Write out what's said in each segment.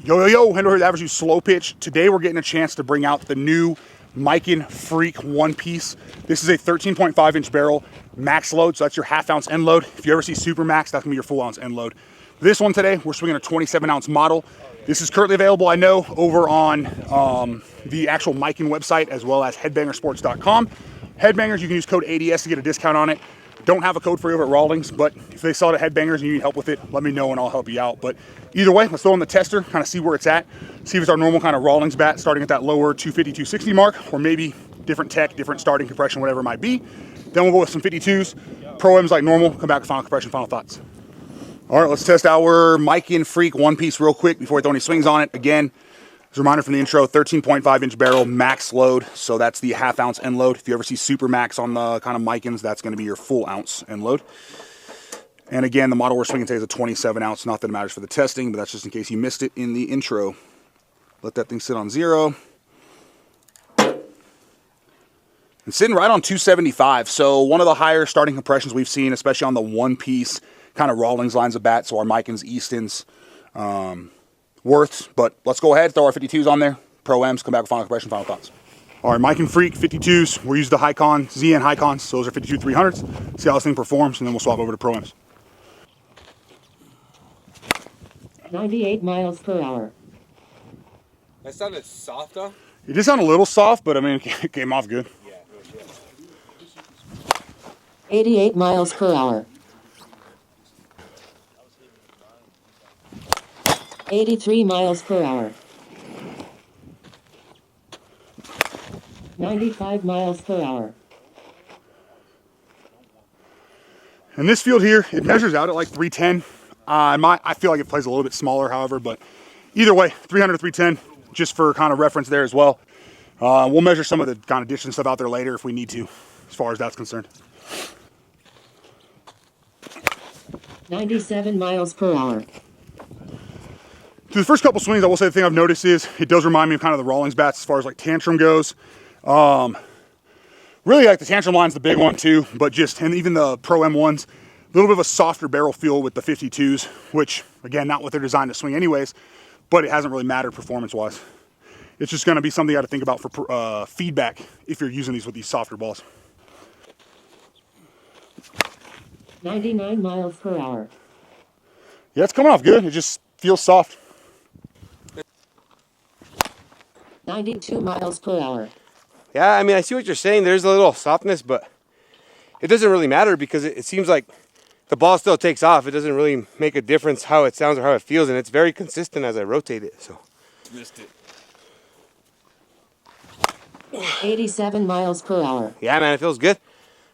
Yo, yo, yo, Hendo here, the average Slo-Pitch. Today we're getting a chance to bring out the new Miken Freak one piece. This is a 13.5 inch barrel max load, so that's your half ounce end load. If you ever see super max, that's gonna be your full ounce end load. This one today, we're swinging a 27 ounce model. This is currently available, I know, over on the actual Miken website as well as headbangersports.com. Headbangers, you can use code ADS to get a discount on it. Don't have a code for you over at Rawlings, but if they sell it at Headbangers and you need help with it, let me know and I'll help you out. But either way, let's throw in the tester, kind of see where it's at, see if it's our normal kind of Rawlings bat, starting at that lower 250, 260 mark, or maybe different tech, different starting compression, whatever it might be. Then we'll go with some 52s, Pro M's like normal, come back with final compression, final thoughts. All right, let's test our Miken Freak one piece real quick before we throw any swings on it. Again, as a reminder from the intro, 13.5 inch barrel, max load. So that's the half ounce end load. If you ever see super max on the kind of Mikens, that's going to be your full ounce end load. And again, the model we're swinging today is a 27 ounce. Not that it matters for the testing, but that's just in case you missed it in the intro. Let that thing sit on 0. And sitting right on 275. So one of the higher starting compressions we've seen, especially on the one piece kind of Rawlings lines of bats. So our Mikens, Eastons, Worths, but let's go ahead, throw our 52s on there, Pro M's, come back with final compression, final thoughts. All right, Miken Freak 52s, we'll use the Hicon, ZN Hicons, so those are 52 300s, see how this thing performs, and then we'll swap over to Pro M's. 98 miles per hour. That sounded soft, though? It did sound a little soft, but I mean, it came off good. Yeah, it was good. 88 miles per hour. 83 miles per hour. 95 miles per hour. And this field here, it measures out at like 310. I feel like it plays a little bit smaller, however, but either way, 300 to 310, just for kind of reference there as well. We'll measure some of the kind of distance stuff out there later if we need to, as far as that's concerned. 97 miles per hour. So the first couple swings, I will say the thing I've noticed is it does remind me of kind of the Rawlings bats as far as like tantrum goes. Really like the tantrum line's the big one too, but just, and even the Pro M ones, a little bit of a softer barrel feel with the 52s, which again, not what they're designed to swing anyways, but it hasn't really mattered performance-wise. It's just gonna be something you gotta think about for feedback if you're using these with these softer balls. 99 miles per hour. Yeah, it's coming off good. It just feels soft. 92 miles per hour. Yeah, I mean, I see what you're saying. There's a little softness, but it doesn't really matter because it seems like the ball still takes off. It doesn't really make a difference how it sounds or how it feels, and it's very consistent as I rotate it. So missed it. 87 miles per hour. Yeah, man, it feels good.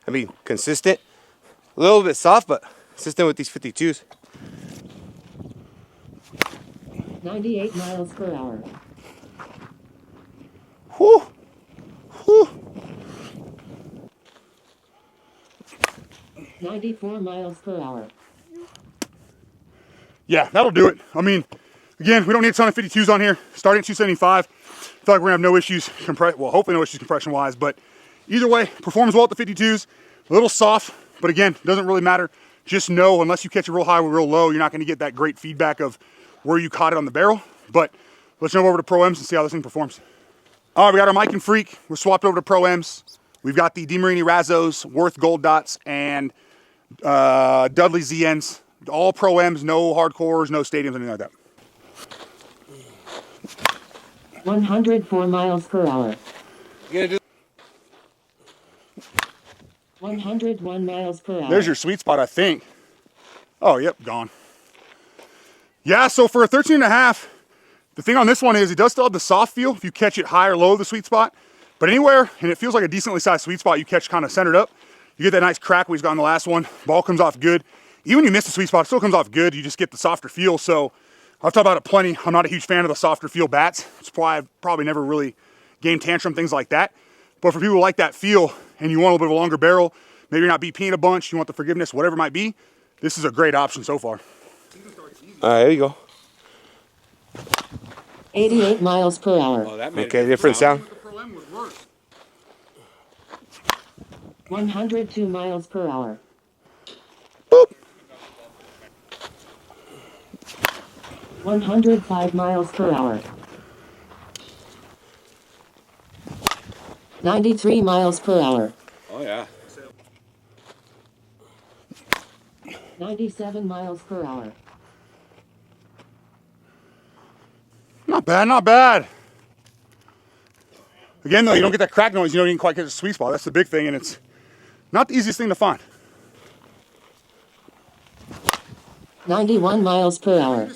I mean, consistent. A little bit soft, but consistent with these 52s. 98 miles per hour. Whew. Whew. 94 miles per hour. Yeah, that'll do it. I mean, again, we don't need a ton of 52s on here. Starting at 275, I feel like we're gonna have no issues, well, hopefully no issues compression-wise, but either way, performs well at the 52s. A little soft, but again, doesn't really matter. Just know, unless you catch it real high or real low, you're not gonna get that great feedback of where you caught it on the barrel. But let's jump over to Pro M's and see how this thing performs. All right, we got our Miken Freak. We're swapped over to Pro M's. We've got the DeMarini Razzos, Worth Gold Dots, and Dudley ZNs. All Pro M's, no hardcores, no stadiums, anything like that. 104 miles per hour. You gonna do 101 miles per hour. There's your sweet spot, I think. Oh, yep, gone. Yeah, so for a 13 and a half, the thing on this one is it does still have the soft feel if you catch it high or low of the sweet spot. But anywhere, and it feels like a decently sized sweet spot, you catch kind of centered up. You get that nice crack we got on the last one. Ball comes off good. Even when you miss the sweet spot, it still comes off good. You just get the softer feel. So I've talked about it plenty. I'm not a huge fan of the softer feel bats. It's why I've probably never really gamed tantrum, things like that. But for people who like that feel and you want a little bit of a longer barrel, maybe you're not BPing a bunch, you want the forgiveness, whatever it might be, this is a great option so far. All right, there you go. 88 miles per hour. Oh, that made a different sound. 102 miles per hour. Boop. 105 miles per hour. 93 miles per hour. Oh yeah. 97 miles per hour. Not bad, not bad. Again, though, you don't get that crack noise. You don't even quite get the sweet spot. That's the big thing, and it's not the easiest thing to find. 91 miles per hour.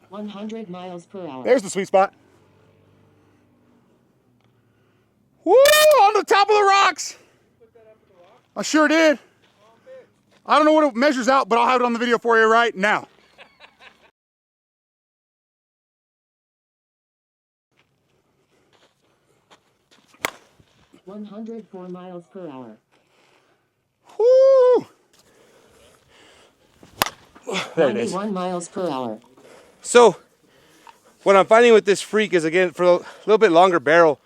100 miles per hour. There's the sweet spot. Woo! On the top of the rocks. I sure did. I don't know what it measures out, but I'll have it on the video for you right now. $104 miles per hour. Woo! There it is. 91 miles per hour. So, what I'm finding with this freak is, again, for a little bit longer barrel,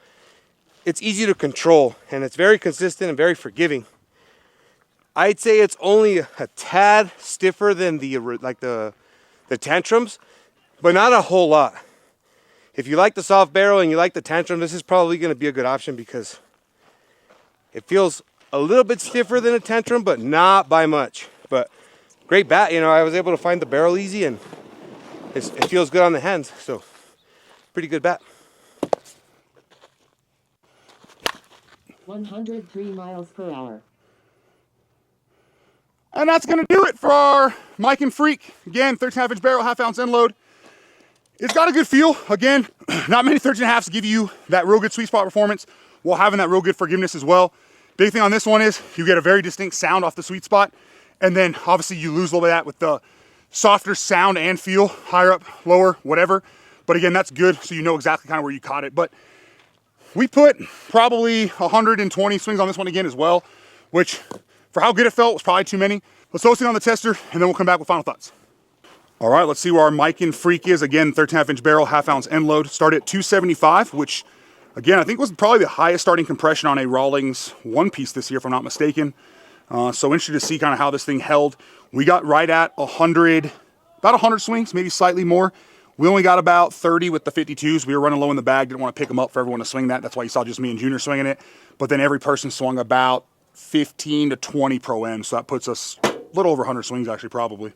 it's easy to control, and it's very consistent and very forgiving. I'd say it's only a tad stiffer than the tantrums, but not a whole lot. If you like the soft barrel and you like the tantrum, this is probably going to be a good option because it feels a little bit stiffer than a tantrum, but not by much. But great bat, you know, I was able to find the barrel easy and it feels good on the hands, so pretty good bat. 103 miles per hour. And that's going to do it for our Miken Freak. Again, 13.5-inch barrel, half-ounce end load. It's got a good feel. Again, not many 13.5s give you that real good sweet spot performance while having that real good forgiveness as well. Big thing on this one is you get a very distinct sound off the sweet spot. And then obviously you lose a little bit of that with the softer sound and feel, higher up, lower, whatever. But again, that's good, so you know exactly kind of where you caught it. But we put probably 120 swings on this one again as well, which for how good it felt was probably too many. Let's throw it on the tester, and then we'll come back with final thoughts. All right, let's see where our Miken Freak is. Again, 13.5-inch barrel, half-ounce end load. Started at 275, which, again, I think was probably the highest starting compression on a Rawlings one-piece this year, if I'm not mistaken. So interested to see kind of how this thing held. We got right at 100, about 100 swings, maybe slightly more. We only got about 30 with the 52s. We were running low in the bag, didn't want to pick them up for everyone to swing that. That's why you saw just me and Junior swinging it. But then every person swung about 15 to 20 Pro-M, so that puts us a little over 100 swings actually, probably.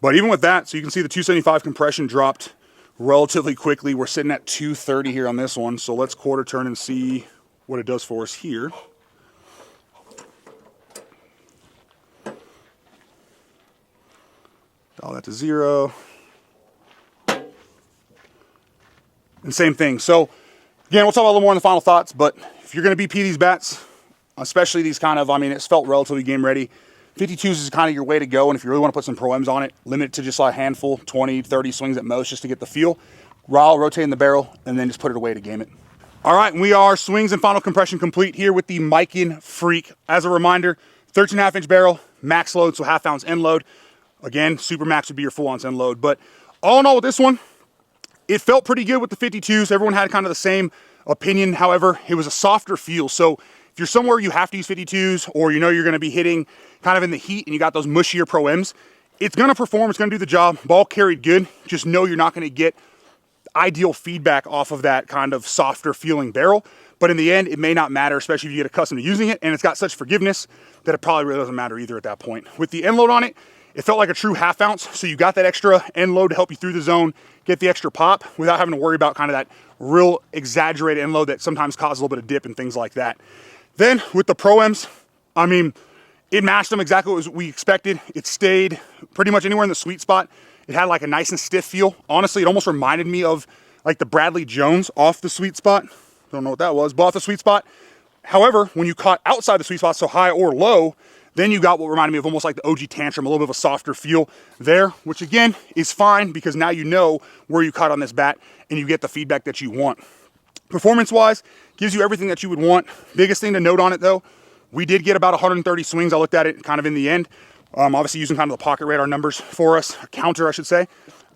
But even with that, so you can see the 275 compression dropped relatively quickly. We're sitting at 230 here on this one, so let's quarter turn and see what it does for us here. Dial that to 0. And same thing. So again, we'll talk about a little more in the final thoughts, but if you're going to BP these bats, especially these kind of, I mean, it's felt relatively game ready. 52s is kind of your way to go, and if you really want to put some Pro-Ms on it, limit it to just like a handful, 20, 30 swings at most, just to get the feel. While rotating the barrel, and then just put it away to game it. All right, and we are swings and final compression complete here with the Miken Freak. As a reminder, 13.5-inch barrel, max load, so half-ounce end load. Again, super max would be your full-ounce end load. But all in all with this one, it felt pretty good with the 52s. Everyone had kind of the same opinion. However, it was a softer feel. So if you're somewhere you have to use 52s, or you know you're going to be hitting kind of in the heat and you got those mushier Pro-Ms, it's going to perform. It's going to do the job. Ball carried good. Just know you're not going to get ideal feedback off of that kind of softer feeling barrel. But in the end, it may not matter, especially if you get accustomed to using it. And it's got such forgiveness that it probably really doesn't matter either at that point. With the end load on it, it felt like a true half ounce. So you got that extra end load to help you through the zone, get the extra pop without having to worry about kind of that real exaggerated end load that sometimes causes a little bit of dip and things like that. Then with the Pro-Ms, I mean, it matched them exactly what we expected. It stayed pretty much anywhere in the sweet spot. It had like a nice and stiff feel. Honestly, it almost reminded me of like the Bradley Jones off the sweet spot. Don't know what that was, but off the sweet spot. However, when you caught outside the sweet spot, so high or low, then you got what reminded me of almost like the OG Tantrum, a little bit of a softer feel there, which again is fine because now you know where you caught on this bat and you get the feedback that you want. Performance-wise, gives you everything that you would want. Biggest thing to note on it though, we did get about 130 swings. I looked at it kind of in the end. Obviously using kind of the pocket radar numbers for us, a counter I should say.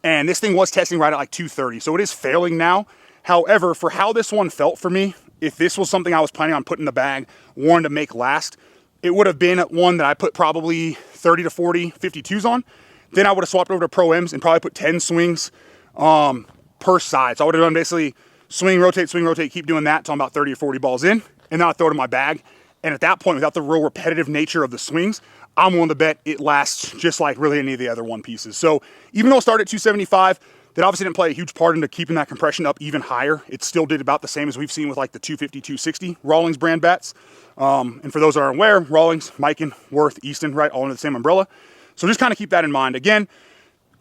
And this thing was testing right at like 230, so it is failing now. However, for how this one felt for me, if this was something I was planning on putting in the bag, wanting to make last, it would have been one that I put probably 30 to 40 52s on. Then I would have swapped over to Pro M's and probably put 10 swings per side. So I would have done basically swing, rotate, keep doing that until I'm about 30 or 40 balls in, and then I'll throw it in my bag. And at that point, without the real repetitive nature of the swings, I'm willing to bet it lasts just like really any of the other one pieces. So even though it started at 275, that obviously didn't play a huge part into keeping that compression up even higher. It still did about the same as we've seen with like the 250, 260 Rawlings brand bats. And for those that aren't aware, Rawlings, Miken, Worth, Easton, right, all under the same umbrella. So just kind of keep that in mind. Again,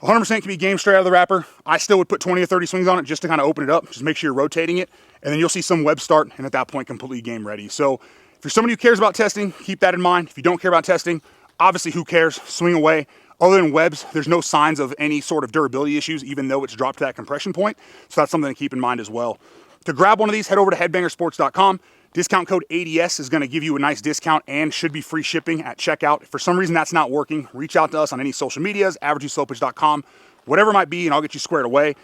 100% can be game straight out of the wrapper. I still would put 20 or 30 swings on it just to kind of open it up. Just make sure you're rotating it. And then you'll see some web start, and at that point, completely game ready. So if you're somebody who cares about testing, keep that in mind. If you don't care about testing, obviously who cares? Swing away. Other than webs, there's no signs of any sort of durability issues, even though it's dropped to that compression point. So that's something to keep in mind as well. To grab one of these, head over to headbangersports.com. Discount code ADS is going to give you a nice discount and should be free shipping at checkout. If for some reason that's not working, reach out to us on any social medias, averagyslo-pitch.com, whatever it might be, and I'll get you squared away.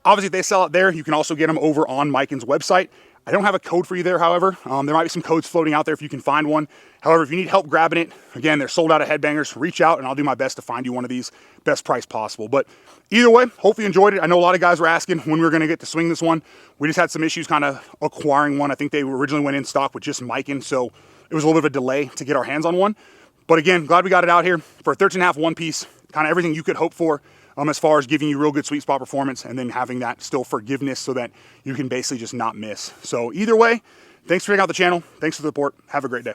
Obviously, if they sell it there, you can also get them over on Miken's website. I don't have a code for you there, however. There might be some codes floating out there if you can find one. However, if you need help grabbing it, again, they're sold out at Headbangers. Reach out and I'll do my best to find you one of these, best price possible. But either way, hopefully you enjoyed it. I know a lot of guys were asking when we were gonna get to swing this one. We just had some issues kind of acquiring one. I think they originally went in stock with just Miken, so it was a little bit of a delay to get our hands on one. But again, glad we got it out here for a 13.5 one piece, kind of everything you could hope for. As far as giving you real good sweet spot performance and then having that still forgiveness so that you can basically just not miss. So either way, thanks for checking out the channel. Thanks for the support. Have a great day.